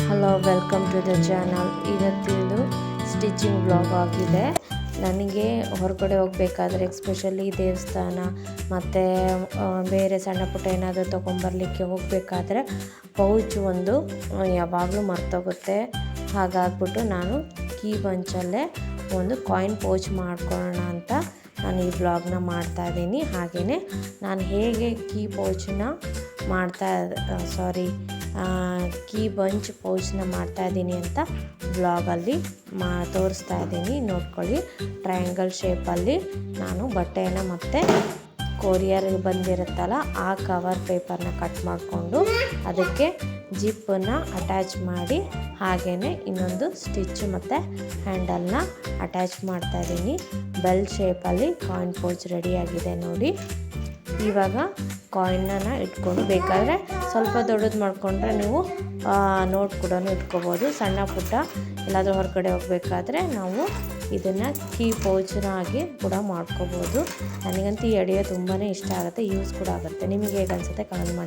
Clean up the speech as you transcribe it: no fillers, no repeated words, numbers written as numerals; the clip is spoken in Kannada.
Hello, welcome to the channel. ಇವತ್ತಿದು ಸ್ಟಿಚಿಂಗ್ ವ್ಲಾಗ್ ಆಗಿದೆ. ನನಗೆ ಹೊರಗಡೆ ಹೋಗಬೇಕಾದ್ರೆ ಎಸ್ಪೆಷಲಿ ದೇವಸ್ಥಾನ ಮತ್ತು ಬೇರೆ ಸಣ್ಣ ಪುಟ್ಟ ಏನಾದರೂ ತೊಗೊಂಬರ್ಲಿಕ್ಕೆ ಹೋಗಬೇಕಾದ್ರೆ ಪೌಚ್ ಒಂದು ಯಾವಾಗಲೂ ಮರ್ತೋಗುತ್ತೆ. ಹಾಗಾಗ್ಬಿಟ್ಟು ನಾನು ಕೀ ಬಂಚಲ್ಲೇ ಒಂದು ಕಾಯಿನ್ ಪೌಚ್ ಮಾಡ್ಕೊಳ್ಳೋಣ ಅಂತ ನಾನು ಈ ವ್ಲಾಗ್ನ ಮಾಡ್ತಾಯಿದ್ದೀನಿ. ಹಾಗೆಯೇ ನಾನು ಹೇಗೆ ಕೀ ಪೌಚನ್ನ ಕೀ ಬಂಚ್ ಪೌಚ್ನ ಮಾಡ್ತಾಯಿದ್ದೀನಿ ಅಂತ ವ್ಲಾಗಲ್ಲಿ ತೋರಿಸ್ತಾ ಇದ್ದೀನಿ. ನೋಡ್ಕೊಳ್ಳಿ, ಟ್ರಯಾಂಗಲ್ ಶೇಪಲ್ಲಿ ನಾನು ಬಟ್ಟೆಯನ್ನು ಮತ್ತು ಕೊರಿಯರ್ ಬಂದಿರುತ್ತಲ್ಲ ಆ ಕವರ್ ಪೇಪರ್ನ ಕಟ್ ಮಾಡಿಕೊಂಡು ಅದಕ್ಕೆ ಜಿಪ್ಪನ್ನು ಅಟ್ಯಾಚ್ ಮಾಡಿ ಹಾಗೆಯೇ ಇನ್ನೊಂದು ಸ್ಟಿಚ್ ಮತ್ತು ಹ್ಯಾಂಡಲ್ನ ಅಟ್ಯಾಚ್ ಮಾಡ್ತಾಯಿದ್ದೀನಿ. ಬೆಲ್ ಶೇಪಲ್ಲಿ ಕಾಯಿನ್ ಪೌಚ್ ರೆಡಿಯಾಗಿದೆ ನೋಡಿ. ಇವಾಗ ಕಾಯಿನ್ನ ಇಟ್ಕೊಂಡು ಬೇಕಾದರೆ ಸ್ವಲ್ಪ ದೊಡ್ಡದು ಮಾಡಿಕೊಂಡ್ರೆ ನೀವು ನೋಟ್ ಕೂಡ ಇಟ್ಕೋಬೋದು. ಸಣ್ಣ ಪುಟ್ಟ ಎಲ್ಲಾದರೂ ಹೊರಗಡೆ ಹೋಗಬೇಕಾದ್ರೆ ನಾವು ಇದನ್ನು ಕೀ ಪೌಚ್ನಾಗಿ ಕೂಡ ಮಾಡ್ಕೋಬೋದು. ನನಗಂತೂ ಈ ಐಡಿಯಾ ತುಂಬಾ ಇಷ್ಟ ಆಗುತ್ತೆ, ಯೂಸ್ ಕೂಡ ಆಗುತ್ತೆ. ನಿಮಗೆ ಹೇಗೆ ಅನಿಸುತ್ತೆ ಕಮೆಂಟ್ ಮಾಡಿ.